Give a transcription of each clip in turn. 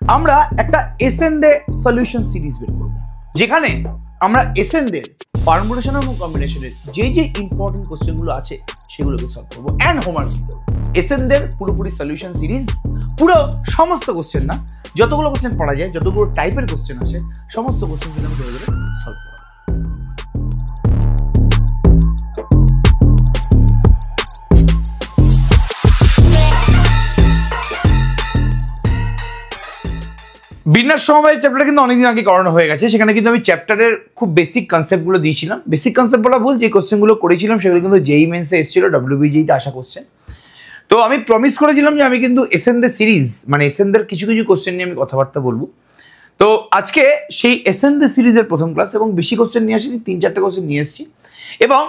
আমরা একটা এসএনডে solution series বের করব, যেখানে আমরা এসএনডের পারমুটেশন এবং কম্বিনেশনের যে যে ইম্পর্টেন্ট কোশ্চেনগুলো আছে সেগুলোকে সলভ করবো অ্যান্ড হোমওয়ার্ক দিব। এসএনডের পুরোপুরি সলিউশন সিরিজ, পুরো সমস্ত কোশ্চেন না, যতগুলো কোশ্চেন পড়া যায়, যতগুলো টাইপের কোশ্চেন আছে, সমস্ত কোশ্চেনগুলো আমি ধরে ধরে সলভ করবো। বিন্যাস সমবায় চ্যাপ্টারটা কিন্তু অনেকদিন আগে করানো হয়ে গেছে। সেখানে কিন্তু আমি চ্যাপ্টারের খুব বেসিক কনসেপ্টগুলো দিয়েছিলাম। বেসিক কনসেপ্ট বলা ভুল, যে কোশ্চেনগুলো করেছিলাম সেগুলো কিন্তু জেই মেন্সে এসেছিল, ডব্লিউবিজিতে আসা কোশ্চেন। তো আমি প্রমিস করেছিলাম যে আমি কিন্তু এসএনডে সিরিজ, মানে এসএনডের কিছু কিছু কোশ্চেন নিয়ে আমি কথাবার্তা বলবো। তো আজকে সেই এসএনডে সিরিজের প্রথম ক্লাস, এবং বেশি কোশ্চেন নিয়ে আসিনি, 3-4টে কোশ্চেন নিয়ে এসেছি। এবং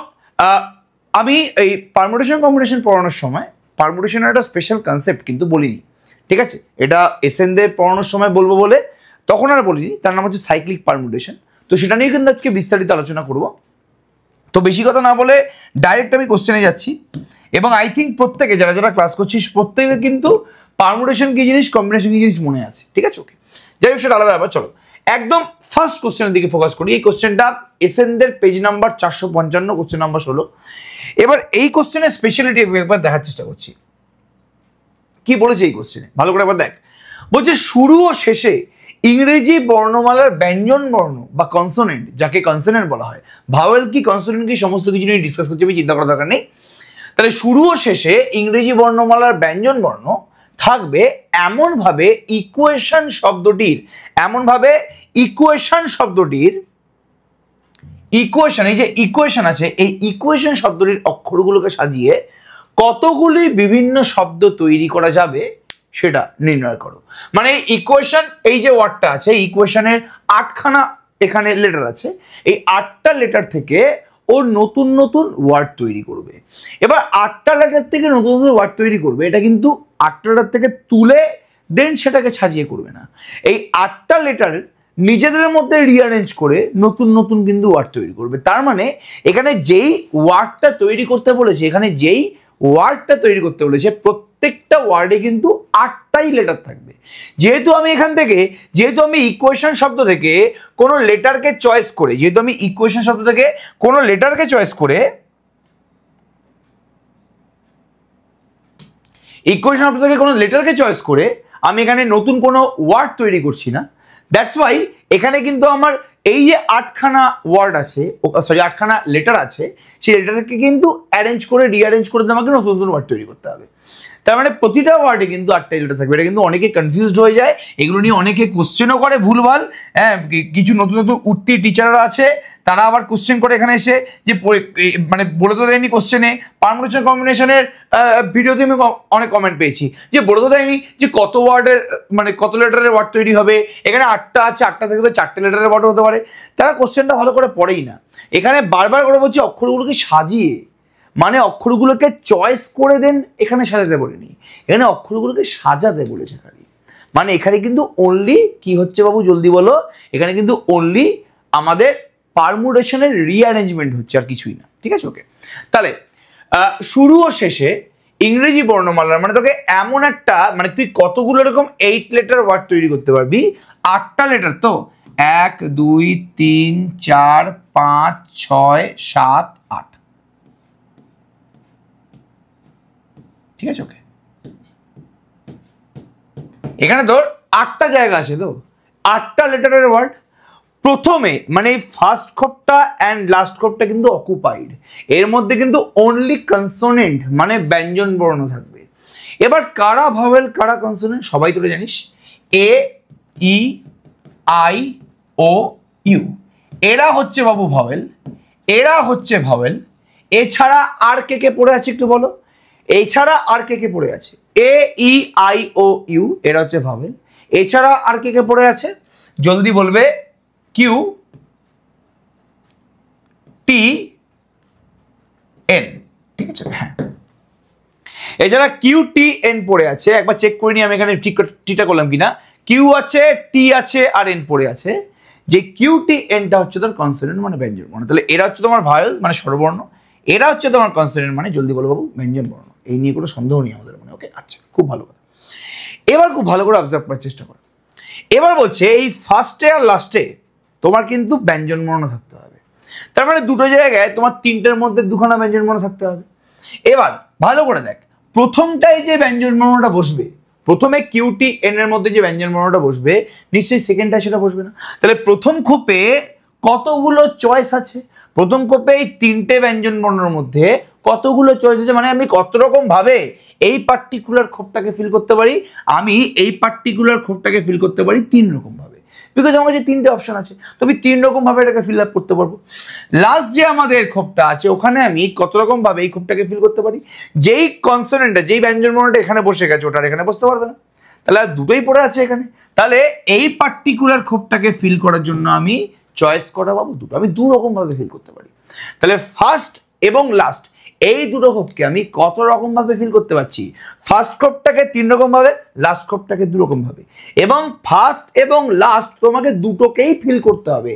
আমি এই পারমুটেশন কম্বিনেশন পড়ানোর সময় পারমুটেশনের একটা স্পেশাল কনসেপ্ট কিন্তু বলিনি, ঠিক আছে? এটা এসএনডে পড়ানোর সময় বলবো বলে তখন আর বলিনি। তার নাম হচ্ছে সাইক্লিক পারমুটেশন। তো সেটা নিয়ে কিন্তু আজকে বিস্তারিত আলোচনা করব। তো বেশি কথা না বলে ডাইরেক্ট আমি কোশ্চেনে যাচ্ছি। এবং আই থিঙ্ক প্রত্যেকে যারা যারা ক্লাস করছিস প্রত্যেকে কিন্তু পারমুটেশন কি জিনিস, কম্বিনেশন কি জিনিস মনে আছে, ঠিক আছে? ওকে, যাই হোক সেটা আলাদা ব্যাপার। চলো একদম ফার্স্ট কোশ্চেনের দিকে ফোকাস করি। এই কোশ্চেনটা এসএনডের পেজ নাম্বার 455, কোশ্চেন নাম্বার 16। এবার এই কোশ্চেনের স্পেশালিটি একবার দেখার চেষ্টা করছি। কি বলেছে এই কোশ্চেনে, ভালো করে একবার দেখ। বলছে শুরু ও শেষে ইংরেজি বর্ণমালার ব্যঞ্জন বর্ণ বা কনসোনেন্ট, যাকে কনসোনেন্ট বলা হয়, ভাওয়েল কি কনসোনেন্ট কি, সমস্ত কিছু নিয়ে ডিসকাস করছি, আমি চিন্তা করার দরকার নেই। তাহলে শুরু ও শেষে ইংরেজি বর্ণমালার ব্যঞ্জন বর্ণ থাকবে এমনভাবে ইকুয়েশন শব্দটির, ইকুয়েশন, এই যে ইকুয়েশন আছে, এই ইকুয়েশন শব্দটির অক্ষরগুলোকে সাজিয়ে কতগুলি বিভিন্ন শব্দ তৈরি করা যাবে সেটা নির্ণয় করো। মানে ইকুয়েশন, এই যে ওয়ার্ডটা আছে, ইকুয়েশনের 8খানা এখানে লেটার আছে, এই 8টা লেটার থেকে ও নতুন নতুন ওয়ার্ড তৈরি করবে। এবার 8টা লেটার থেকে নতুন নতুন ওয়ার্ড তৈরি করবে, এটা কিন্তু 8টা লেটার থেকে তুলে দেন সেটাকে সাজিয়ে করবে না। এই 8টা লেটার নিজেদের মধ্যে রিঅ্যারেঞ্জ করে নতুন নতুন কিন্তু ওয়ার্ড তৈরি করবে। তার মানে এখানে যেই ওয়ার্ডটা তৈরি করতে বলেছে, প্রত্যেকটা ওয়ার্ডে কিন্তু 8টাই লেটার থাকবে। যেহেতু আমি ইকুয়েশন শব্দ থেকে কোনো লেটারকে চয়েস করে, আমি এখানে নতুন কোনো ওয়ার্ড তৈরি করছি না। দ্যাটস ওয়াই এখানে কিন্তু আমার এই যে 8খানা ওয়ার্ড আছে, 8খানা লেটার আছে, সেই লেটারকে কিন্তু রিঅ্যারেঞ্জ করে আমাকে নতুন নতুন ওয়ার্ড তৈরি করতে হবে। তার মানে প্রতিটা ওয়ার্ডে কিন্তু 8টাই লেটার থাকবে। এটা কিন্তু অনেকে কনফিউজড হয়ে যায়, এগুলো নিয়ে অনেকে কোশ্চেনও করে ভুলভাল। হ্যাঁ, কিছু নতুন নতুন উঠতি টিচাররা আছে, তারা আবার কোশ্চেন করে এখানে এসে যে মানে বলে তো দেয়নি কোশ্চেনে। পারমুটেশন কম্বিনেশনের ভিডিওতে আমি অনেক কমেন্ট পেয়েছি যে বলে তো দেয়নি যে কত ওয়ার্ডের, মানে কত লেটারের ওয়ার্ড তৈরি হবে। এখানে 8টা আছে, 8টা থেকে তো 4টে লেটারের ওয়ার্ড হতে পারে। তারা কোশ্চেনটা ভালো করে পড়েই না। এখানে বারবার করে বলছি অক্ষরগুলোকে সাজিয়ে, মানে অক্ষরগুলোকে চয়েস করে দেন, এখানে সাজাতে বলিনি, এখানে অক্ষরগুলোকে সাজাতে বলেছে খালি। মানে এখানে কিন্তু অনলি কি হচ্ছে বাবু, জলদি বলো, এখানে কিন্তু অনলি আমাদের পারমুটেশনের রিঅ্যারেঞ্জমেন্ট হচ্ছে, আর কিছুই না, ঠিক আছে? ওকে, তাহলে শুরু ও শেষে ইংরেজি বর্ণমালার, মানে তোকে এমন একটা, মানে তুই কতগুলো এরকম 8 লেটার ওয়ার্ড তৈরি করতে পারবি? 8টা লেটার তো, 1 2 3 4 5 6 7 8, ঠিক আছে? ওকে, এখানে তোর 8টা জায়গা আছে, তো 8টা লেটারের ওয়ার্ড। প্রথমে মানে ফার্স্ট খোপটা অ্যান্ড লাস্ট খোপটা কিন্তু অকুপাইড, এর মধ্যে কিন্তু অনলি কনসোনেন্ট মানে ব্যঞ্জন বর্ণ থাকবে। এবার কারা ভাওয়েল কারা কনসোনেন্ট সবাই তোরা জানিস, এ ই আই ও ইউ, এরা হচ্ছে বাবু ভাওয়েল, এছাড়া আর কে কে পড়ে আছে একটু বলো, এছাড়া আর কে কে পড়ে আছে? এ ই আই ও ইউ, এরা হচ্ছে ভাওয়েল। এছাড়া আর কে কে পড়ে আছে? জলদি বলবে। কিউ টি এন, ঠিক আছে? হ্যাঁ, এছাড়া কিউ টি এন পড়ে আছে, একবার চেক করে নি আমি এখানে টিটা করলাম কিনা। কিউ আছে, টি আছে, আর এন পড়ে আছে। যে কিউ টি এনটা হচ্ছে তোর কনসোনেন্ট মানে ব্যঞ্জন বর্ণ। তাহলে এরা হচ্ছে তোমার ভাওয়েল মানে স্বরবর্ণ, এরা হচ্ছে তোমার কনসোনেন্ট মানে, জলদি বলো বাবু, ব্যঞ্জন বর্ণ। এই নিয়ে কোনো সন্দেহ নেই আমাদের মনে। ওকে, আচ্ছা, খুব ভালো কথা। এবার খুব ভালো করে অবজার্ভ করার চেষ্টা করো। এবার বলছে এই ফার্স্টে আর লাস্টে তোমার কিন্তু ব্যঞ্জনবর্ণ থাকতে হবে, তার মানে দুটো জায়গায় তোমার তিনটের মধ্যে দুখানা ব্যঞ্জনবর্ণ থাকতে হবে। এবার ভালো করে দেখ, প্রথমটাই যে ব্যঞ্জনবর্ণটা বসবে, প্রথমে কিউটি এন এর মধ্যে যে ব্যঞ্জনবর্ণটা বসবে, নিশ্চয়ই সেকেন্ডটা সেটা বসবে না। তাহলে প্রথম খোপে কতগুলো চয়েস আছে? প্রথম খোপে এই তিনটে ব্যঞ্জনবর্ণের মধ্যে কতগুলো চয়েস আছে, মানে আমি কত রকম ভাবে এই পার্টিকুলার খোপটাকে ফিল করতে পারি, আমি এই পার্টিকুলার খোপটাকে ফিল করতে পারি তিন রকম ভাবে, বিকজ আমার কাছে তিনটে অপশন আছে, তো আমি তিন রকম ভাবে এটাকে ফিল আপ করতে পারবো। লাস্ট যে আমাদের খোপটা আছে ওখানে আমি কত রকম ভাবে এই খোপটাকে ফিল করতে পারি, যেই কনসোনেন্টটা যেই ব্যঞ্জনবর্ণটা এখানে বসে গেছে ওটা এখানে বসতে পারবে না, তাহলে আর দুটোই পড়ে আছে এখানে। তাহলে এই পার্টিকুলার খোপটাকে ফিল করার জন্য আমি চয়েস করা পাবো দুটো, আমি দু রকম ভাবে ফিল করতে পারি। তাহলে ফার্স্ট এবং লাস্ট এই দুটো খোপকে আমি কত রকম ভাবে ফিল করতে পারছি, ফার্স্ট খোপটাকে তিন রকম ভাবে, লাস্ট খোপটাকে দু রকম ভাবে। এবং ফার্স্ট এবং লাস্ট তোমাকে দুটোকেই ফিল করতে হবে,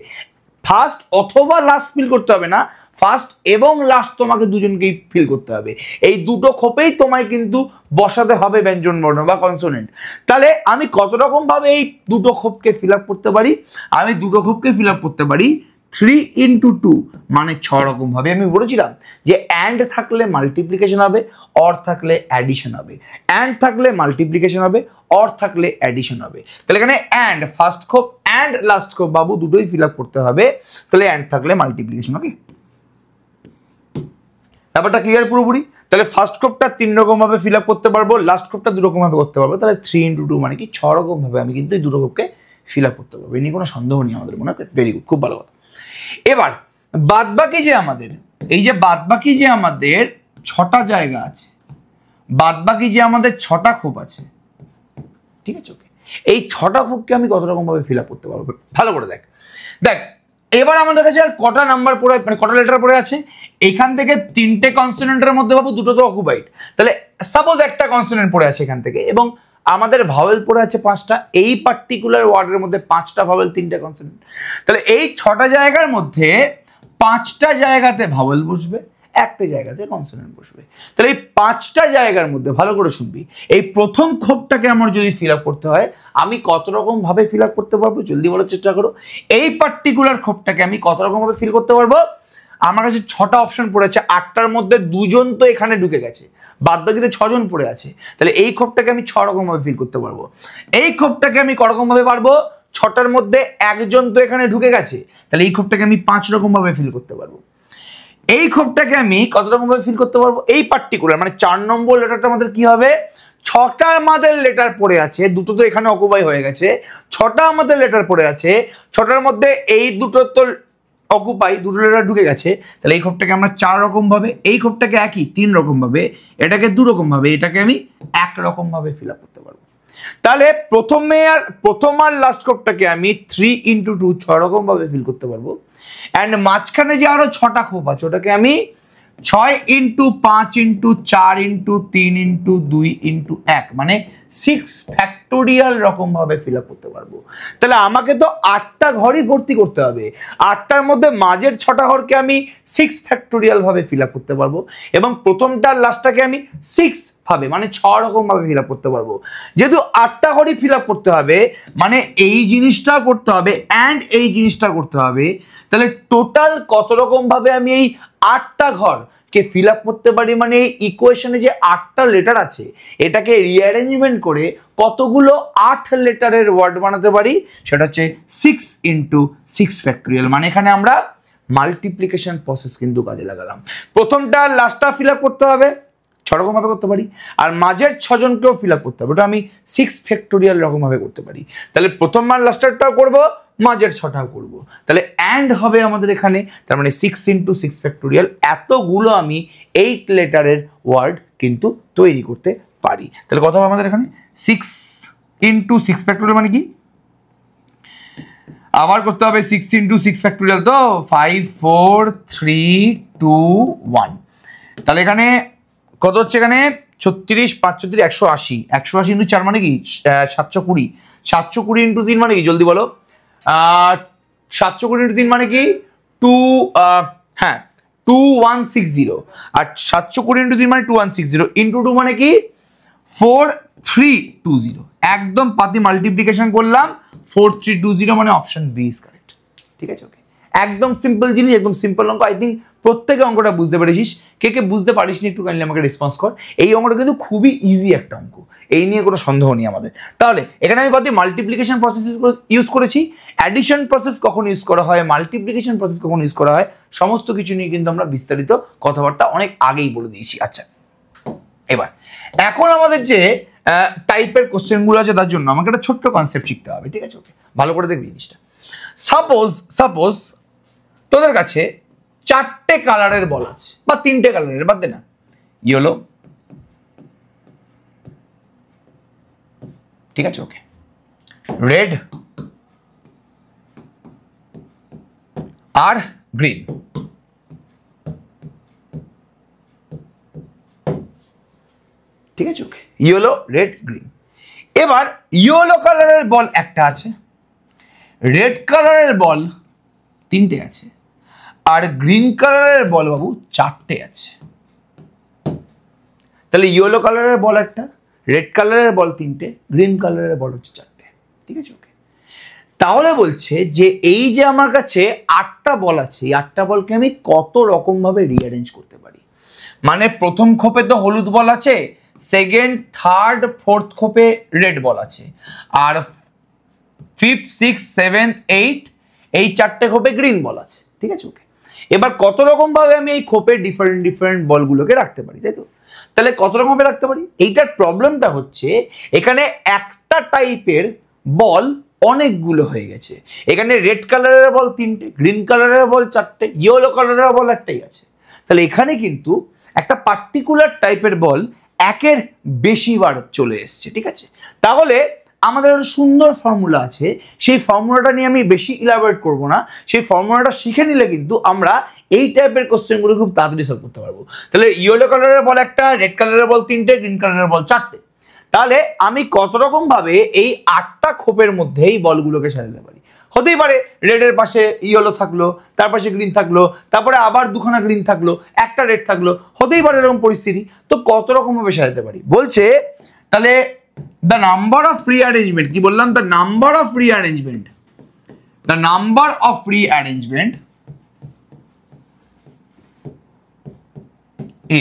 ফার্স্ট অথবা লাস্ট ফিল করতে হবে না, ফার্স্ট এবং লাস্ট তোমাকে দুজনকেই ফিল করতে হবে। এই দুটো খোপেই তোমায় কিন্তু বসাতে হবে ব্যঞ্জনবর্ণ বা কনসোনেন্ট। তাহলে আমি কত রকম ভাবে এই দুটো খোপকে ফিল আপ করতে পারি, আমি দুটো খোপকে ফিল আপ করতে পারি 3 × 2 মানে 6 রকম ভাবে। আমি বলেছিলাম যে অ্যান্ড থাকলে মাল্টিপ্লিকেশন হবে, অর থাকলে অ্যাডিশন হবে, অ্যান্ড থাকলে মাল্টিপ্লিকেশন হবে, অর থাকলে অ্যাডিশন হবে। তাহলে এখানে অ্যান্ড ফার্স্ট খোপ অ্যান্ড লাস্ট খোপ বাবু দুটোই ফিল আপ করতে হবে, তাহলে অ্যান্ড থাকলে মাল্টিপ্লিকেশন। ওকে, ব্যাপারটা ক্লিয়ার পুরোপুরি? তাহলে ফার্স্ট খোপটা তিন রকম ভাবে ফিল আপ করতে পারবো, লাস্ট খোপটা দু রকম ভাবে করতে পারবো, তাহলে 3 × 2 মানে কি 6 রকম ভাবে আমি কিন্তু এই দুটো খোপকে ফিল আপ করতে পারবো। এ নিয়ে কোনো সন্দেহ নেই আমাদের মনে হয়। ভেরি গুড, খুব ভালো কথা। এবার বাদবাকি যে আমাদের এই যে বাদবাকি যে আমাদের 6টা জায়গা আছে, বাদবাকি যে আমাদের 6টা খোপ আছে, ঠিক আছে, ওকে, এই 6টা খোপকে আমি কত রকম ভাবে ফিল আপ করতে পারবো ভালো করে দেখ। দেখ এবার আমাদের কাছে আর কটা নাম্বার পড়ে, মানে কটা লেটার পড়ে আছে, এখান থেকে তিনটে কনসোনেন্টের মধ্যে বাবু দুটো তো অকুপাইড, তাহলে সাপোজ একটা কনসোনেন্ট পড়ে আছে এখান থেকে, এবং আমাদের ভাওয়েল পড়ে আছে 5টা, এই পার্টিকুলার ওয়ার্ডের মধ্যে 5টা ভাওয়েল 3টে কনসোনেন্ট, তাহলে এই 6টা জায়গার মধ্যে 5টা জায়গাতে ভাওয়েল বসবে, একটা জায়গাতে কনসোনেন্ট বসবে। তাহলে এই 5টা জায়গার মধ্যে ভালো করে শুনবি, এই প্রথম খোপটাকে আমার যদি ফিল আপ করতে হয় আমি কত রকম ভাবে ফিল আপ করতে পারবো, জলদি বলার চেষ্টা করো। এই পার্টিকুলার খোপটাকে আমি কত রকম ভাবে ফিল করতে পারবো, আমার কাছে 6টা অপশন পড়েছে, 8টার মধ্যে 2জন তো এখানে ঢুকে গেছে, বাদ বাকিতে 6জন পড়ে আছে, তাহলে এই খোপটাকে আমি 6 রকম ভাবে ফিল করতে পারবো। এই খোপটাকে আমি ক রকম ভাবে পারবো, 6টার মধ্যে 1জন তো এখানে ঢুকে গেছে, তাহলে এই খোপটাকে আমি 5 রকম ভাবে ফিল করতে পারবো। এই খোপটাকে আমি কত রকম ভাবে ফিল করতে পারবো, এই পার্টিকুলার মানে 4 নম্বর লেটারটা আমাদের কি হবে, 6টা আমাদের লেটার পড়ে আছে, দুটো তো এখানে অকুপাই হয়ে গেছে, 6টা আমাদের লেটার পড়ে আছে, 6টার মধ্যে এই দুটো তো অকুপাই, দুটো লেটার ঢুকে গেছে, তাহলে এই খোপটাকে আমরা 4 রকম ভাবে, এই খোপটাকে একই 3 রকম ভাবে, এটাকে 2 রকম ভাবে, এটাকে আমি 1 রকম ভাবে ফিল আপ করতে পারবো। তাহলে প্রথম আর লাস্ট খোপটাকে আমি 3 × 2 6 রকম ভাবে ফিল করতে পারবো, অ্যান্ড মাঝখানে যে আরো 6টা খোপ আছে ওটাকে আমি 6 × 5 × 4 × 3 × 2 × 1 মানে 6 ফ্যাক্টোরিয়াল রকম ভাবে ফিল আপ করতে পারবো। তাহলে আমাকে তো 8টা ঘরই ভর্তি করতে হবে, 8টার মধ্যে মাঝের 6টা ঘরকে আমি 6 ফ্যাক্টোরিয়াল ভাবে ফিল আপ করতে পারবো, এবং প্রথমটার লাস্টটাকে আমি 6 ভাবে মানে 6 রকম ভাবে ফিল আপ করতে পারবো। যেহেতু 8টা ঘরই ফিল আপ করতে হবে, মানে এই জিনিসটা করতে হবে অ্যান্ড এই জিনিসটা করতে হবে, তাহলে টোটাল কত রকম ভাবে আমি এই 8টা ঘরকে ফিল আপ করতে পারি, মানে এই ইকুয়েশনে যে 8টা লেটার আছে এটাকে রিঅ্যারেঞ্জমেন্ট করে কতগুলো 8 লেটারের ওয়ার্ড বানাতে পারি, সেটা হচ্ছে 6 × 6 ফ্যাক্টোরিয়াল। মানে এখানে আমরা মাল্টিপ্লিকেশন প্রসেস কিন্তু কাজে লাগালাম। প্রথমটা লাস্টটা ফিল আপ করতে হবে, 6 রকম ভাবে করতে পারি, আর মাঝের 6জনকেও ফিল আপ করতে হবে, ওটা আমি 6 ফ্যাক্টোরিয়াল রকম ভাবে করতে পারি। তাহলে প্রথম আর লাস্টারটাও করবো, মাঝের 6টাও করবো, তাহলে অ্যান্ড হবে আমাদের এখানে, তার মানে 6 × 6 ফ্যাক্টোরিয়াল, এতগুলো আমি 8 লেটারের ওয়ার্ড কিন্তু তৈরি করতে পারি। তাহলে কথা হবে আমাদের এখানে 6 × 6 ফ্যাক্টোরিয়াল মানে কি, আবার করতে হবে 6 × 6 ফ্যাক্টোরিয়াল, তো 5 4 3 2 1, তাহলে এখানে কত হচ্ছে, এখানে 36 5 34 180, 180 × 4 মানে কি 720, 720 × 3 মানে কি, জলদি বলো, 720 × 3 মানে কি 2160, আর 720 × 3 মানে 2160, × 2 মানে কি 4320, একদম পাতি মাল্টিপ্লিকেশন করলাম, 4320 মানে অপশন বি ইজ কারেক্ট। ঠিক আছে, ওকে, একদম সিম্পল জিনিস, একদম সিম্পল অঙ্ক। আই থিঙ্ক প্রত্যেকে অঙ্কটা বুঝতে পেরেছিস। কে কে বুঝতে পারিস নি একটু কাইন্ডলি আমাকে রেসপন্স কর। এই অঙ্কটা কিন্তু খুবই ইজি একটা অঙ্ক, এই নিয়ে কোনো সন্দেহ নেই আমাদের। তাহলে এখানে আমি বলতে মাল্টিপ্লিকেশন প্রসেস ইউজ করেছি, অ্যাডিশন প্রসেস কখন ইউজ করা হয়, মাল্টিপ্লিকেশন প্রসেস কখন ইউজ করা হয়, সমস্ত কিছু নিয়ে কিন্তু আমরা বিস্তারিত কথাবার্তা অনেক আগেই বলে দিয়েছি। আচ্ছা, এবার এখন আমাদের যে টাইপের কোশ্চেনগুলো আছে তার জন্য আমাকে একটা ছোট্ট কনসেপ্ট শিখতে হবে। ঠিক আছে, ওকে, ভালো করে দেখবি জিনিসটা। সাপোজ তোদের কাছে 4টে কালারের বল আছে, বা 3টে কালারের, বাদ দে না, ইয়েলো, ঠিক আছে, ওকে, রেড আর গ্রিন। ঠিক আছে, ওকে, ইয়েলো, রেড, গ্রিন। এবার ইয়েলো কালারের বল একটা আছে, রেড কালারের বল 3টে আছে, আর গ্রিন কালারের বল বাবু 4টে আছে। তাহলে ইয়েলো কালারের বল একটা, রেড কালারের বল 3টে, গ্রিন কালারের বল হচ্ছে 4টে। ঠিক আছে, ওকে। তাহলে বলছে যে এই যে আমার কাছে 8টা বল আছে, এই 8টা বলকে আমি কত রকম ভাবে রিঅ্যারেঞ্জ করতে পারি। মানে প্রথম খোপে তো হলুদ বল আছে, সেকেন্ড, থার্ড, ফোর্থ খোপে রেড বল আছে, আর 5th, 6th, 7th, 8th এই 4টে খোপে গ্রিন বল আছে। ঠিক আছে, ওকে। এবার কত রকম ভাবে আমি এই খোপে ডিফারেন্ট বলগুলোকে রাখতে পারি, তাই তো? তাহলে কত রকম ভাবে রাখতে পারি, এইটার প্রবলেমটা হচ্ছে এখানে একটা টাইপের বল অনেকগুলো হয়ে গেছে। এখানে রেড কালারের বল 3টে, গ্রিন কালারের বল 4টে, ইয়েলো কালারের বল একটাই আছে। তাহলে এখানে কিন্তু একটা পার্টিকুলার টাইপের বল একের বেশি বার চলে এসছে। ঠিক আছে, তাহলে আমাদের একটা সুন্দর ফর্মুলা আছে, সেই ফর্মুলাটা নিয়ে আমি বেশি ইলাবোরেট করব না। সেই ফর্মুলাটা শিখে নিলে কিন্তু আমরা এই টাইপের কোশ্চেনগুলো খুব তাড়াতাড়ি সলভ করতে পারবো। তাহলে ইয়েলো কালারের বল একটা, রেড কালারের বল 3টে, গ্রিন কালারের বল 4টে। তাহলে আমি কত রকম ভাবে এই 8টা খোপের মধ্যে এই বলগুলোকে সাজাতে পারি। হতেই পারে রেডের পাশে ইয়েলো থাকলো, তার পাশে গ্রিন থাকলো, তারপরে আবার দুখানা গ্রিন থাকলো, একটা রেড থাকলো, হতেই পারে এরকম পরিস্থিতি। তো কত রকম ভাবে সাজাতে পারি বলছে। তাহলে the number of rearrangement, কি বললাম, the number of rearrangement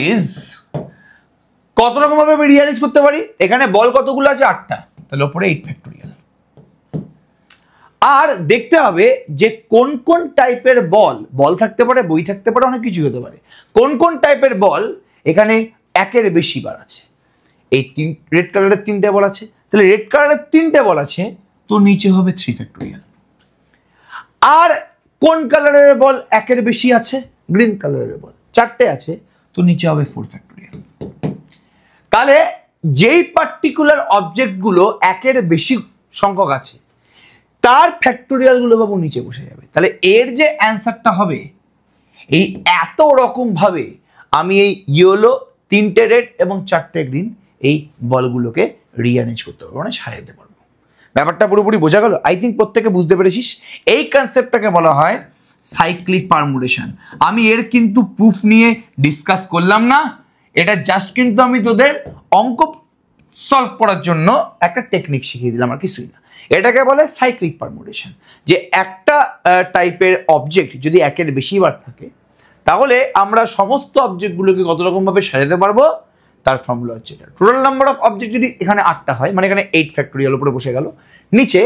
is কত রকম ভাবে আমি রিঅ্যারেঞ্জ করতে পারি। এখানে বল কতগুলো আছে, 8টা, তাহলে উপরে 8 ফ্যাক্টোরিয়াল। আর দেখতে হবে যে কোন কোন টাইপের বল থাকতে পারে, বই থাকতে পারে, অনেক কিছু হতে পারে। কোন কোন টাইপের বল এখানে একের বেশি বার আছে। এই রেড কালারের 3টে বল আছে, তাহলে রেড কালারের 3টে বল আছে, তো নিচে হবে 3 ফ্যাক্টোরিয়াল। আর কোন কালারের বল একের বেশি আছে, গ্রিন কালারের বল 4টে আছে, তো নিচে হবে 4 ফ্যাক্টোরিয়াল। তাহলে যেই পার্টিকুলার অবজেক্টগুলো একের বেশি সংখ্যক আছে তার ফ্যাক্টোরিয়াল গুলো বাবু নিচে বসে যাবে। তাহলে এর যে অ্যান্সারটা হবে, এই এত রকম ভাবে আমি এই ইয়েলো, 3টে রেড এবং 4টে গ্রিন এই বলগুলোকে রিঅ্যারেঞ্জ করতে পারবো, মানে সাজাতে পারবো। ব্যাপারটা পুরোপুরি বোঝা গেল? আই থিঙ্ক প্রত্যেকে বুঝতে পেরেছিস। এই কনসেপ্টটাকে বলা হয় সাইক্লিক পারমুটেশন। আমি এর কিন্তু প্রুফ নিয়ে ডিসকাস করলাম না, এটা জাস্ট কিন্তু আমি তোদের অঙ্ক সলভ করার জন্য একটা টেকনিক শিখিয়ে দিলাম, আর কিছুই না। এটাকে বলে সাইক্লিক পারমুটেশন, যে একটা টাইপের অবজেক্ট যদি একের বেশি বার থাকে তাহলে আমরা সমস্ত অবজেক্টগুলোকে কত রকম ভাবে সাজাতে পারবো, তার ফর্মুলা হচ্ছে এটা। টোটাল নাম্বার অফ অবজেক্ট যদি এখানে 8টা হয়, মানে এখানে 8 ফ্যাক্টোরিয়াল উপরে বসে গেল। নিচে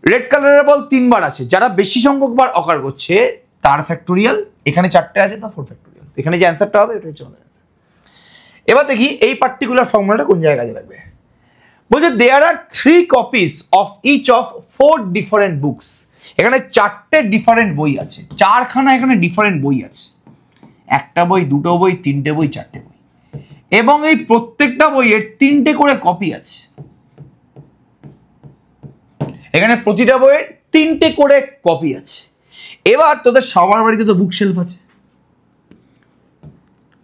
রেড কালারের বল 3 বার আছে, যারা বেশি সংখ্যক বার অকার করছে তার ফ্যাক্টোরিয়াল, এখানে 4টে আছে, তা 4 ফ্যাক্টোরিয়াল। এখানে যে অ্যান্সারটা হবে এটা হচ্ছে আমাদের অ্যান্সার। এবার দেখি এই পার্টিকুলার ফর্মুলাটা কোন জায়গায় কাজে লাগবে। বলছে there are 3 copies of each of 4 different books. এখানে 4টে ডিফারেন্ট বই আছে, 4খানা এখানে ডিফারেন্ট বই আছে। একটা বই, দুটো বই, 3টে বই, 4টে বই, এবং এই প্রত্যেকটা বইয়ের 3টে করে কপি আছে। এখানে প্রতিটা বইয়ের 3টে করে কপি আছে। এবার তোদের সবার বাড়িতে তো বুক শেলফ আছে,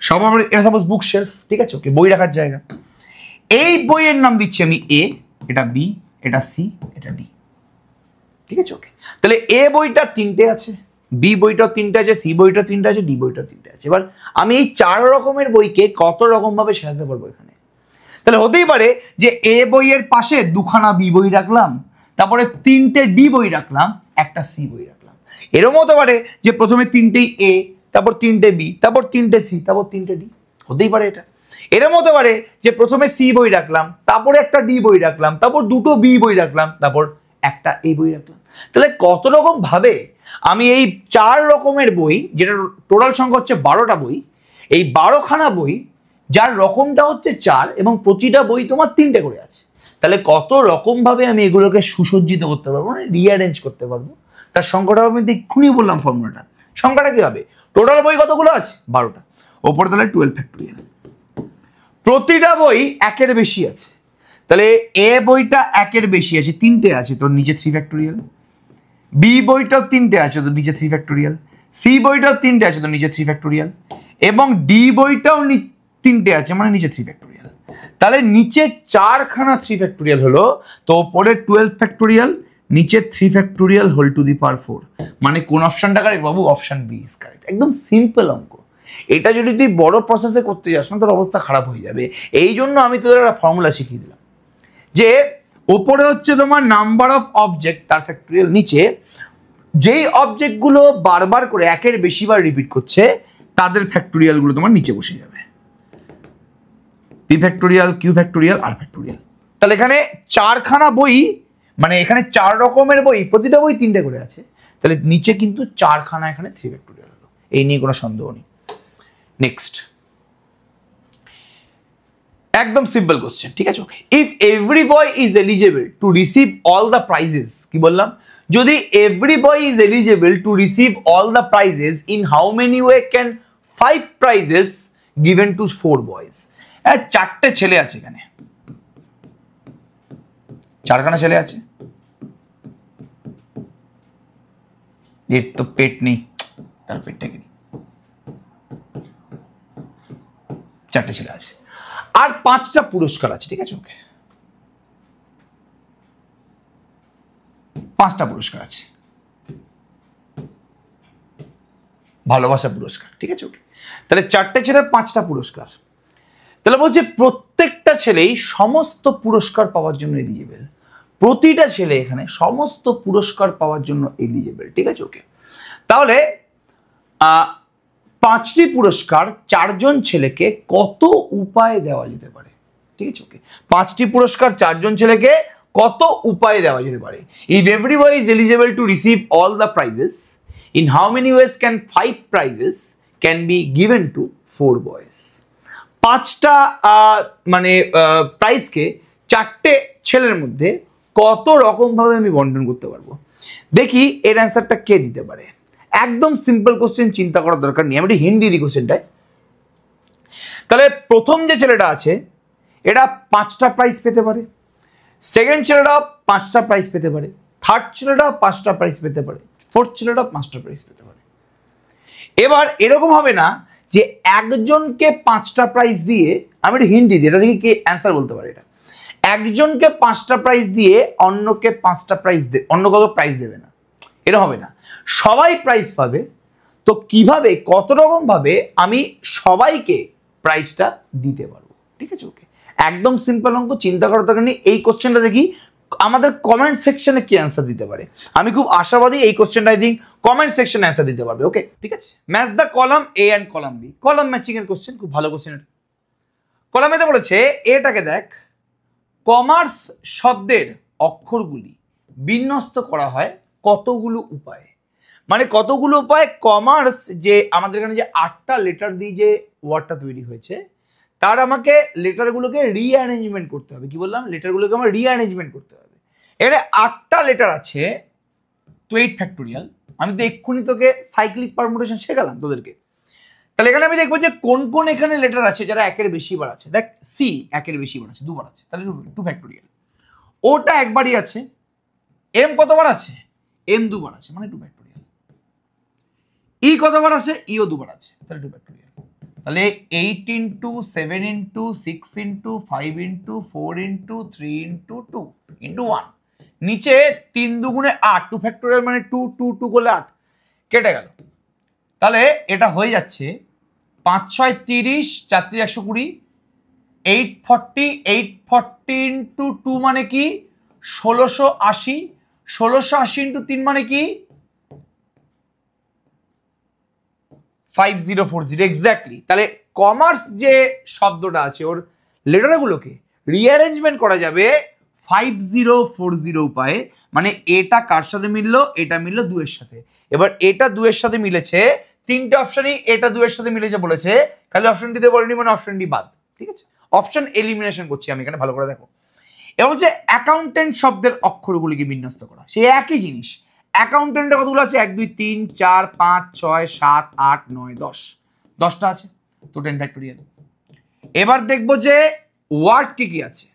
সবার বাড়ি, এটা সাপোজ বুক শেলফ, ঠিক আছে, ওকে, বই রাখার জায়গা। এই বইয়ের নাম দিচ্ছি আমি এ, এটা বি, এটা সি, এটা ডি, ঠিক আছে, ওকে। তাহলে এ বইটা 3টে আছে, বি বইটাও 3টে আছে, সি বইটা 3টে আছে, ডি বইটা 3টে আছে। এবার আমি এই 4 রকমের বইকে কত রকম ভাবে সাজাতে পারবো এখানে। তাহলে হতেই পারে যে এ বইয়ের পাশে দুখানা বি বই রাখলাম, তারপরে 3টে ডি বই রাখলাম, একটা সি বই রাখলাম। এরকম হতে পারে যে প্রথমে 3টেই এ, তারপর 3টে বি, তারপর 3টে সি, তারপর 3টে ডি, হতেই পারে এটা। এরকম হতে পারে যে প্রথমে সি বই রাখলাম, তারপরে একটা ডি বই রাখলাম, তারপর 2টো বি বই রাখলাম, তারপর একটা এ বই রাখলাম। তাহলে কত রকম ভাবে আমি এই 4 রকমের বই, যেটা টোটাল সংখ্যা হচ্ছে 12টা বই, এই 12খানা বই যার রকমটা হচ্ছে 4 এবং প্রতিটা বই তোমার 3টে করে আছে, তাহলে কত রকম ভাবে আমি এগুলোকে সুসজ্জিত করতে পারবো, মানে রিঅ্যারেঞ্জ করতে পারবো। তার সংখ্যাটা আমি এক্ষুনি বললাম ফর্মুলাটা। সংখ্যাটা কি হবে? টোটাল বই কতগুলো আছে? 12টা। ওপরে তাহলে 12 ফ্যাক্টোরিয়াল। প্রতিটা বই 1-এর বেশি আছে, তাহলে এ বইটা 1-এর বেশি আছে, 3টে আছে, তোর নিচে 3 ফ্যাক্টোরিয়াল। বি বইটাও 3টে আছে, তোর নিচে 3 ফ্যাক্টোরিয়াল। সি বইটাও 3টে আছে, তোর নিচে 3 ফ্যাক্টোরিয়াল। এবং ডি বইটাও 3টে আছে, মানে নিচে 3 ফ্যাক্টোরিয়াল। তাহলে নিচে 4খানা 3 ফ্যাক্টোরিয়াল হলো, তো ওপরে 12 ফ্যাক্টোরিয়াল, নিচে 3 factorial whole to the power 4। মানে কোন অপশনটা কারেক্ট বাবু? Option B is correct. একদম সিম্পল অঙ্ক। এটা যদি তুই বড় প্রসেসে করতে যাস না, তোর অবস্থা খারাপ হয়ে যাবে। এই জন্য আমি তোদের একটা ফর্মুলা শিখিয়ে দিলাম যে ওপরে হচ্ছে তোমার নাম্বার অফ অবজেক্ট, তার ফ্যাক্টোরিয়াল, নিচে যেই অবজেক্টগুলো বারবার করে 1-এর বেশিবার রিপিট করছে তাদের ফ্যাক্টোরিয়ালগুলো তোমার নিচে বসে যাবে। P factorial, Q factorial, r factorial. তাহলে এখানে 4খানা বই, মানে এখানে 4 রকমের বই, প্রতিটা বই 3টে করে আছে, তাহলে নিচে কিন্তু 4খানা এখানে 3 ফ্যাক্টোরিয়াল হলো। এই নিয়ে কোনো সন্দেহ নেই। নেক্সট, একদম সিম্পল কোশ্চেন, ঠিক আছে? If every boy is eligible to receive all the prizes, কি বললাম? যদি every boy is eligible to receive all the prizes, in how many way can 5 prizes given to 4 boys? 4টে ছেলে আছে এখানে, 4খানা ছেলে আছে, এর তো পেট নেই, তার পেটটাকে নেই, 4টে ছেলে আছে, আর 5টা পুরস্কার আছে, ঠিক আছে? ওকে, 5টা পুরস্কার আছে, ভালোবাসা পুরস্কার, ঠিক আছে? ওকে, তাহলে 4টে ছেলের 5টা পুরস্কার। তাহলে বলছে প্রত্যেকটা ছেলেই সমস্ত পুরস্কার পাওয়ার জন্য এলিজিবল। প্রতিটা ছেলে এখানে সমস্ত পুরস্কার পাওয়ার জন্য এলিজিবল, ঠিক আছে? ওকে, তাহলে 5টি পুরস্কার 4জন ছেলেকে কত উপায়ে দেওয়া যেতে পারে, ঠিক আছে? ওকে, 5টি পুরস্কার 4জন ছেলেকে কত উপায়ে দেওয়া যেতে পারে? If every boy is eligible to receive all the prizes, in how many ways can 5 prices can be given to 4 boys? 5টা মানে প্রাইজকে 4টে ছেলের মধ্যে কত রকম ভাবে আমি বন্টন করতে পারবো? দেখি এর অ্যান্সারটা কে দিতে পারে। একদম সিম্পল কোশ্চেন, চিন্তা করার দরকার নেই। আমি হিন্দি দিই কোশ্চেনটায়। তাহলে প্রথম যে ছেলেটা আছে এটা 5টা প্রাইজ পেতে পারে, সেকেন্ড ছেলেটা 5টা প্রাইজ পেতে পারে, থার্ড ছেলেটা 5টা প্রাইজ পেতে পারে, ফোর্থ ছেলেটা 5টা প্রাইজ পেতে পারে। এবার এরকম হবে না যে একজনকে 5টা প্রাইজ দিয়ে, আমি এটা হিন্দি দিই, এটা দেখি কে অ্যান্সার বলতে পারে। এটা একজনকে 5টা প্রাইজ দিয়ে অন্যকে 5টা প্রাইজ অন্য কাউকে প্রাইজ দেবে না, এটা হবে না। সবাই প্রাইজ পাবে। তো কিভাবে, কত রকম ভাবে আমি সবাইকে প্রাইজটা দিতে পারবো, ঠিক আছে? ওকে, একদম সিম্পল অঙ্ক, চিন্তা করার দরকার নেই। এই কোশ্চেনটা দেখি আমাদের কমেন্ট সেকশনে কি অ্যান্সার দিতে পারে। আমি খুব আশাবাদী এই কোশ্চেনটা আই থিঙ্ক কমেন্ট সেকশনে অ্যান্সার দিতে পারবে। ওকে, ঠিক আছে? Match the column A and column B. Column matching এর কোশ্চেন, খুব ভালো কোশ্চেন। কলামেতে বলেছে এটাকে দেখ, কমার্স শব্দের অক্ষরগুলি বিন্যস্ত করা হয় কতগুলো উপায়ে? মানে কতগুলো উপায়? কমার্স যে আমাদের এখানে যে 8টা লেটার দিয়ে যে ওয়ার্ডটা তৈরি হয়েছে, তার আমাকে লেটারগুলোকে রিঅ্যারেঞ্জমেন্ট করতে হবে। কি বললাম? লেটারগুলোকে আমার রিঅ্যারেঞ্জমেন্ট করতে হবে। এখানে 8টা লেটার আছে, তো 8 ফ্যাক্টোরিয়াল। আমি তো এক্ষুনি তোকে সাইক্লিক পারমুটেশন শেখালাম তোদেরকে। তাহলে এখানে আমি দেখবো যে কোন কোন এখানে লেটার আছে যারা 1-এর বেশি বার আছে। দেখ, সি 1-এর বেশি বার আছে, 2বার আছে, তাহলে 2 ফ্যাক্টোরিয়াল। ওটা একবারই আছে। এম কতবার আছে? এম 2বার আছে, মানে 2 ফ্যাক্টোরিয়াল। ই কতবার আছে? ইও 2বার আছে, তাহলে 2 ফ্যাক্টোরিয়াল। তাহলে 8 into 7 into 6 into 5 into 4 into 3 into 2 into 1, নিচে 3 দুগুণে 8, 2 ফ্যাক্টোরিয়াল মানে 2 2 2 করলে 8 কেটে গেল। তাহলে এটা হয়ে যাচ্ছে 5 6 30, 4 120, 840 ইন্টু 2 মানে কি 1680, 1680 ইন্টু 3 মানে কি 5040, এক্স্যাক্টলি। তাহলে কমার্স যে শব্দটা আছে ওর লেটারগুলোকে রিঅ্যারেঞ্জমেন্ট করা যাবে 5040 উপায়ে। মানে এটা কার সাথে মিললো, এটা মিললো 2 এর সাথে। এবার এটা 2 এর সাথে মিলেছে, তিনটে অপশনই এটা 2 এর সাথে মিলেছে বলেছে, খালি অপশনটিতে বলেনি মানে অপশনটি বাদ, ঠিক আছে? অপশন এলিমিনেশন করছি আমি এখানে, ভালো করে দেখো। এবং হচ্ছে অ্যাকাউন্টেন্ট শব্দের অক্ষরগুলিকে বিন্যস্ত করা, সেই একই জিনিস। অ্যাকাউন্টেন্টে কতগুলো আছে? 1 2 3 4 5 6 7 8 9 10, 10টা আছে তো 10 ফ্যাক্টোরিয়াল। এবার দেখবো যে ওয়ার্ড কি কি আছে।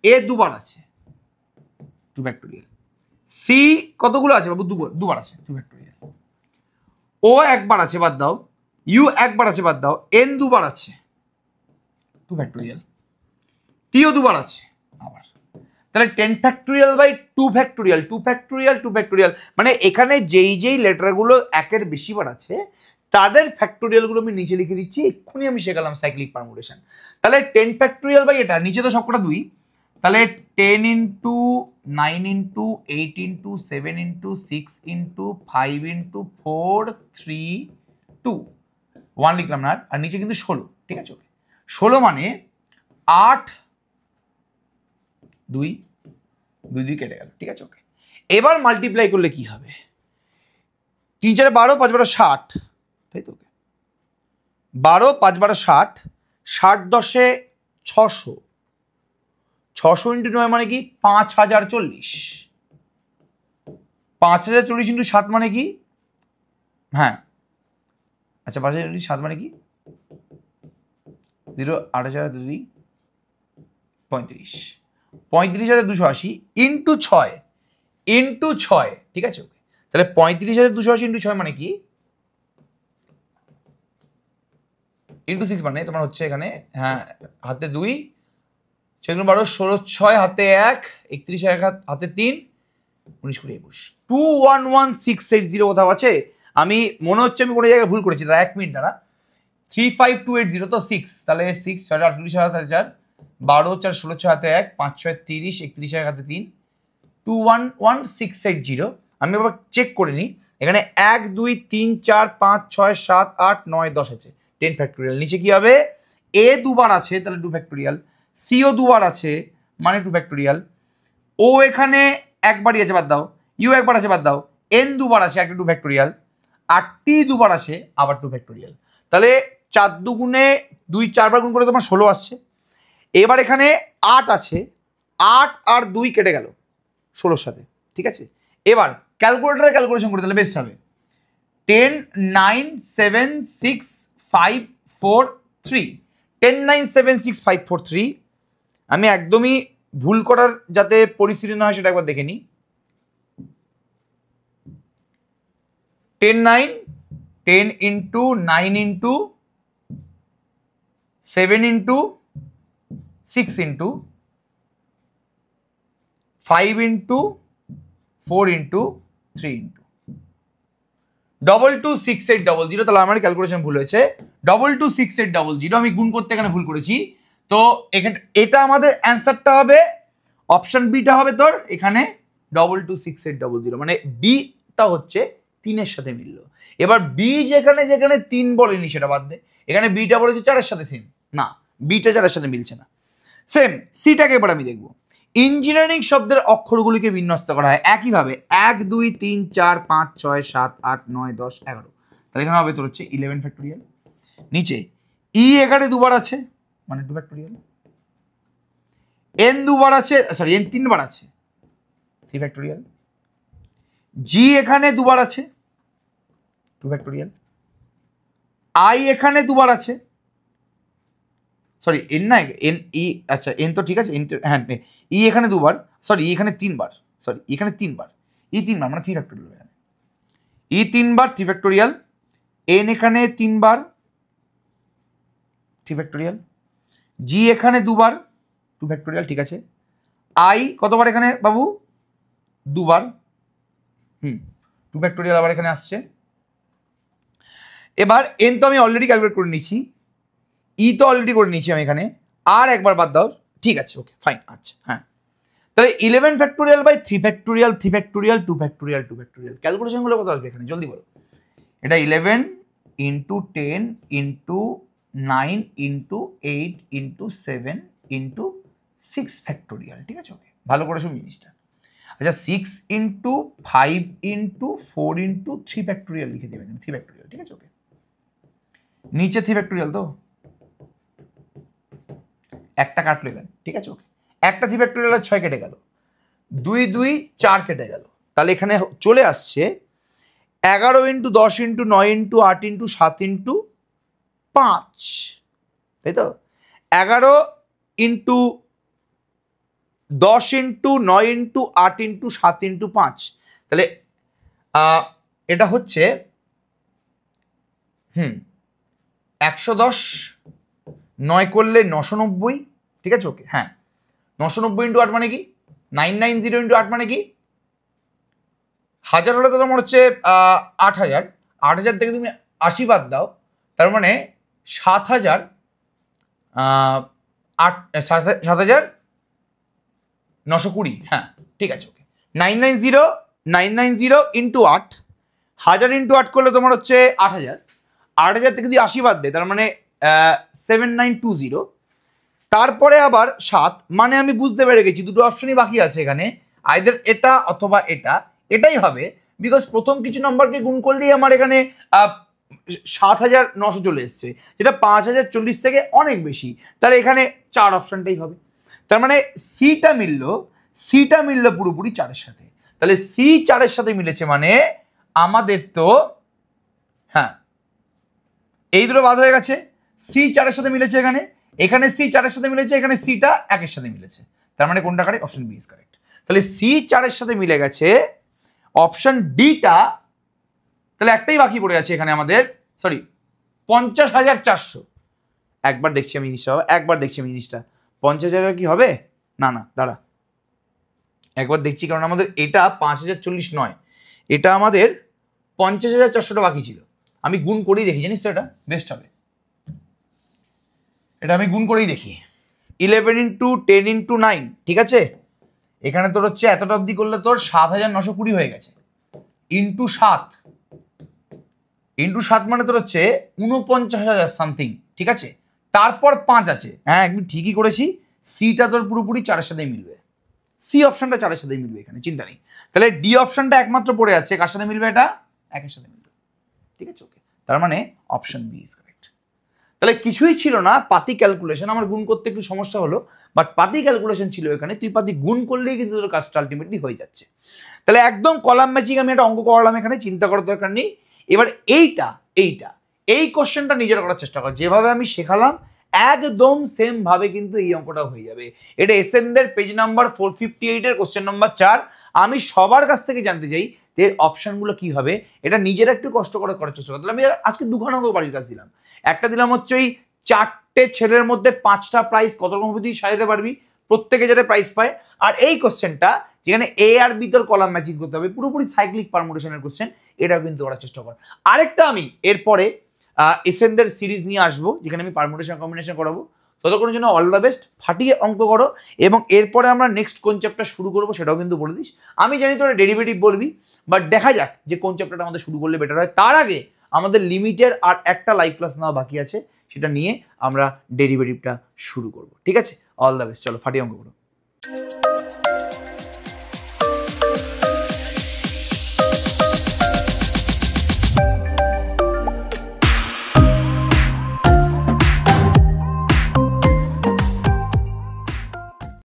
এ দুবার আছে 2 ফ্যাক্টোরিয়াল। সি কতগুলো আছে বাবু? দুবার আছে 2 ফ্যাক্টোরিয়াল। ও একবার আছে, বাদ দাও। ইউ একবার আছে, বাদ দাও। এন দুবার আছে 2 ফ্যাক্টোরিয়াল। টিও দুবার আছে আবার। তাহলে 10 factorial by 2 factorial, 2 factorial 2 factorial, মানে এখানে যেই লেটারগুলো একের বেশি বার আছে তাদের ফ্যাক্টোরিয়ালগুলো আমি নিচে লিখে দিচ্ছি। এক্ষুনি আমি শেখালাম সাইক্লিক পারমুটেশন। তাহলে 10 ফ্যাক্টোরিয়াল বাই এটা নিচে তো সবকটা 2, তাহলে 10 into 9 into 8 into 7 into 6 into 5 into 4 3 2 1 লিখলাম না, আর নিচে কিন্তু 16, ঠিক আছে? ওকে, 16 মানে 8 2 2 2 কেটে গেল, ঠিক আছে? ওকে, এবার মাল্টিপ্লাই করলে কি হবে? 3 4 12, 5 12 60, তাই তো? ওকে, 12 5 12 60, 60 10 600, 600 ইন্টু 9 মানে কি 5040, 5040 ইন্টু 7 মানে কি, হ্যাঁ আচ্ছা 5040 7 মানে কি 0 8000 2 35, 35,280 ইন্টু 6 ইন্টু 6, ঠিক আছে? ওকে, তাহলে 35,280 ইন্টু 6 মানে কি ইন্টু 6 মানে তোমার হচ্ছে এখানে, হ্যাঁ হাতে 2 সেগুলো 12 16 6 হাতে 1 31 হাতে 3 19 20 21 211680 কোথাও আছে? আমি মনে হচ্ছে আমি কোনো জায়গায় ভুল করেছি, তারা 1 মিনিট দ্বারা 35280 তো 6, তাহলে 6 6 48 হাতে 4 12 4 16 6 হাতে 1 5 6 30 31 হাতে 3 211680। আমি আবার চেক করে নিই, এখানে 1 2 3 4 5 6 7 8 9 10 আছে 10 ফ্যাক্টোরিয়াল। নিচে কি হবে? এ দুবার আছে তাহলে 2 ফ্যাক্টোরিয়াল, সিও দুবার আছে মানে 2 ফ্যাক্টোরিয়াল, ও এখানে একবারই আছে, বাদ দাও। ইউ একবার আছে, বাদ দাও। এন দুবার আছে, একটা 2 ফ্যাক্টোরিয়াল, আর টি দুবার আছে আবার 2 ফ্যাক্টোরিয়াল। তাহলে 4 দুগুণে 2 4 বার গুণ করে তোমার 16 আসছে। এবার এখানে 8 আছে, 8 আর 2 কেটে গেল 16 সাথে, ঠিক আছে? এবার ক্যালকুলেটরে ক্যালকুলেশন করে তাহলে বেস্ট হবে 10 9 7 6 5 4 3, 10 9 7 6 5 4 3। আমি একদমই ভুল করার যাতে পরিস্থিতি না হয় সেটা একবার দেখে নিই। 10 9 10 into 9 into 7 into 6 into 5 into 4 into 3 into 226800। তাহলে আমার ক্যালকুলেশন ভুল হয়েছে, 226800 আমি গুণ করতে এখানে ভুল করেছি। তো এখানে এটা আমাদের অ্যান্সারটা হবে, অপশন বিটা হবে তোর এখানে 226800, মানে বিটা হচ্ছে 3-এর সাথে মিললো। এবার বি যেখানে যেখানে 3 বলেনি সেটা বাদ দে, এখানে বিটা বলেছে 4-এর সাথে সেম, না বিটা 4-এর সাথে মিলছে না। সেম সিটাকে এবার আমি দেখবো। ইঞ্জিনিয়ারিং শব্দের অক্ষরগুলিকে বিন্যস্ত করা হয় একইভাবে 1 2 3 4 5 6 7 8 9 10 11, তাহলে এখানে হবে তোর হচ্ছে 11 ফ্যাক্টোরিয়াল। নিচে ই এখানে দুবার আছে মানে 2 ফ্যাক্টোরিয়াল, এন দুবার আছে, সরি এন 3 বার আছে 3 ফ্যাক্টোরিয়াল, জি এখানে দুবার আছে 2 ফ্যাক্টোরিয়াল, আই এখানে দুবার আছে, সরি এন না এন ই, আচ্ছা এন তো ঠিক আছে, এন হ্যাঁ ই এখানে দুবার, সরি ই এখানে 3 বার, সরি এখানে 3 বার, ই 3 বার মানে 3 ফ্যাক্টোরিয়াল, এখানে ই 3 বার 3 ফ্যাক্টোরিয়াল, এন এখানে 3 বার 3 ফ্যাক্টোরিয়াল, জি এখানে দুবার 2 ফ্যাক্টোরিয়াল, ঠিক আছে। আই কতবার এখানে বাবু? দুবার, 2 ফ্যাক্টোরিয়াল আবার এখানে আসছে। এবার এন তো আমি অলরেডি ক্যালকুলেট করে নিয়েছি, ই তো অলরেডি করে নিয়েছি আমি এখানে, আর একবার বাদ দাও, ঠিক আছে ওকে ফাইন, আচ্ছা হ্যাঁ। তাহলে 11 factorial by 3 factorial 3 factorial 2 factorial 2 factorial calculation গুলো কত আসবে এখানে জলদি বলো। এটা 11 into 10 into 9 into 8 into 7 into 6 factorial, ঠিক আছে? ওকে, ভালো করে শুনুন জিনিসটা। আচ্ছা 6 ইন্টু 5 ইন্টু 4 ইন্টু 3 ফ্যাক্টোরিয়াল লিখে দেবেন, 3 ফ্যাক্টোরিয়াল, ঠিক আছে? ওকে, নিচে 3 ফ্যাক্টোরিয়াল তো একটা কাটলো এখানে, ঠিক আছে? ওকে, একটা 3 ফ্যাক্টোরিয়াল 6 কেটে গেল, 2 2 4 কেটে গেল, তাহলে এখানে চলে আসছে 11 into 10 into 9 into 8 into 7 into 5, তাই তো? 11 into 10 into 9 into 8 into 7 into 5, তাহলে এটা হচ্ছে 110, 9 করলে 990, ঠিক আছে? ওকে, হ্যাঁ 990 ইন্টু 8 মানে কি 990 ইন্টু 8 মানে কি 1000 হলে তো তোমার হচ্ছে 8000, 8000 থেকে তুমি 80 বাদ দাও, তার মানে 7000, 7920, হ্যাঁ ঠিক আছে। ওকে, 990 ইন্টু 8, 1000 ইন্টু 8 করলে তোমার হচ্ছে 8000, 8000 থেকে যদি 80 বাদ দেয় তার মানে 7920, তারপরে আবার 7, মানে আমি বুঝতে পেরে গেছি দুটো অপশনই বাকি আছে এখানে, আইদার এটা অথবা এটা, এটাই হবে, বিকজ প্রথম কিছু নাম্বারকে গুণ করলেই আমার এখানে 7900 চলে এসছে, যেটা 5040 থেকে অনেক বেশি, তাহলে এখানে 4 অপশনটাই হবে। তার মানে সিটা মিললো পুরোপুরি 4-এর সাথে, তাহলে সি 4-এর সাথে মিলেছে, মানে আমাদের তো হ্যাঁ এই দুটো বাদ হয়ে গেছে, সি 4-এর সাথে মিলেছে এখানে, এখানে সি 4-এর সাথে মিলেছে, এখানে সিটা 1-এর সাথে মিলেছে, তার মানে কোনটা correct? Option B is correct. তাহলে সি 4-এর সাথে মিলে গেছে, অপশন ডিটা, তাহলে একটাই বাকি পড়ে আছে এখানে আমাদের, সরি 50,400। একবার দেখছি আমি জিনিসটা, 50,000 কি হবে? না দাঁড়া, একবার দেখছি, কারণ আমাদের এটা 5040 নয়, এটা আমাদের 50,400টা বাকি ছিল। আমি গুণ করেই দেখি, জানিস তো এটা বেস্ট হবে, এটা আমি গুণ করেই দেখি। 11 ইন্টু 10 ইন্টু 9, ঠিক আছে? এখানে তোর হচ্ছে এতটা অবধি করলে তোর 7920 হয়ে গেছে, ইন্টু 7 মানে তোর হচ্ছে 49,000 সামথিং, ঠিক আছে? তারপর 5 আছে, হ্যাঁ একদম ঠিকই করেছি, সিটা তোর পুরোপুরি 4-এর সাথেই মিলবে, সি অপশনটা 4-এর সাথেই মিলবে, এখানে চিন্তা নেই। তাহলে ডি অপশনটা একমাত্র পড়ে আছে, কার সাথে মিলবে? এটা 1-এর সাথে মিলবে, ঠিক আছে? ওকে, তার মানে অপশন বি ইজ কারেক্ট। তাহলে কিছুই ছিল না, পাতি ক্যালকুলেশন, আমার গুণ করতে একটু সমস্যা হলো, বাট পাতি ক্যালকুলেশন ছিল এখানে, তুই পাতি গুণ করলেই কিন্তু তোর কাজটা আলটিমেটলি হয়ে যাচ্ছে। তাহলে একদম কলাম ম্যাচিং আমি একটা অঙ্ক করলাম এখানে, চিন্তা করার দরকার নেই। এবার এই কোশ্চেনটা নিজের করার চেষ্টা কর, যেভাবে আমি শেখালাম একদম সেম ভাবে কিন্তু এই অঙ্কটা হয়ে যাবে। এটা এসএনদের পেজ নাম্বার 458 এর কোশ্চেন নাম্বার 4। আমি সবার কাছ থেকে জানতে চাই এর অপশনগুলো কি হবে, এটা নিজেরা একটু কষ্ট করে করার চেষ্টা করতে। আমি আজকে দুখানা অঙ্ক বাড়ির কাজ দিলাম, একটা দিলাম হচ্ছে ওই 4টে ছেলের মধ্যে 5টা প্রাইজ কত রকম তুই সাজাতে পারবি, প্রত্যেকে যাতে প্রাইজ পায়। আর এই কোশ্চেনটা যেখানে এ আর বি তোর কলাম ম্যাচিং করতে হবে, পুরোপুরি সাইক্লিক পারমুটেশনের কোশ্চেন, এটাও কিন্তু করার চেষ্টা কর। আরেকটা আমি এরপরে এসএনদের সিরিজ নিয়ে আসবো, যেখানে আমি পারমুটেশন কম্বিনেশন করাবো। ততক্ষণের জন্য অল দ্য বেস্ট, ফাটিয়ে অঙ্ক করো। এবং এরপরে আমরা নেক্সট কোন চ্যাপ্টার শুরু করবো সেটাও কিন্তু বলে দিস। আমি জানি তোরা ডেরিভেটিভ বলবি, বাট দেখা যাক যে কোন চ্যাপ্টারটা আমাদের শুরু করলে বেটার হয়। তার আগে আমাদের লিমিটের আর একটা লাইভ ক্লাস নেওয়া বাকি আছে, সেটা নিয়ে আমরা ডেরিভেটিভটা শুরু করবো, ঠিক আছে? অল দ্য বেস্ট, চলো ফাটিয়ে অঙ্ক করো।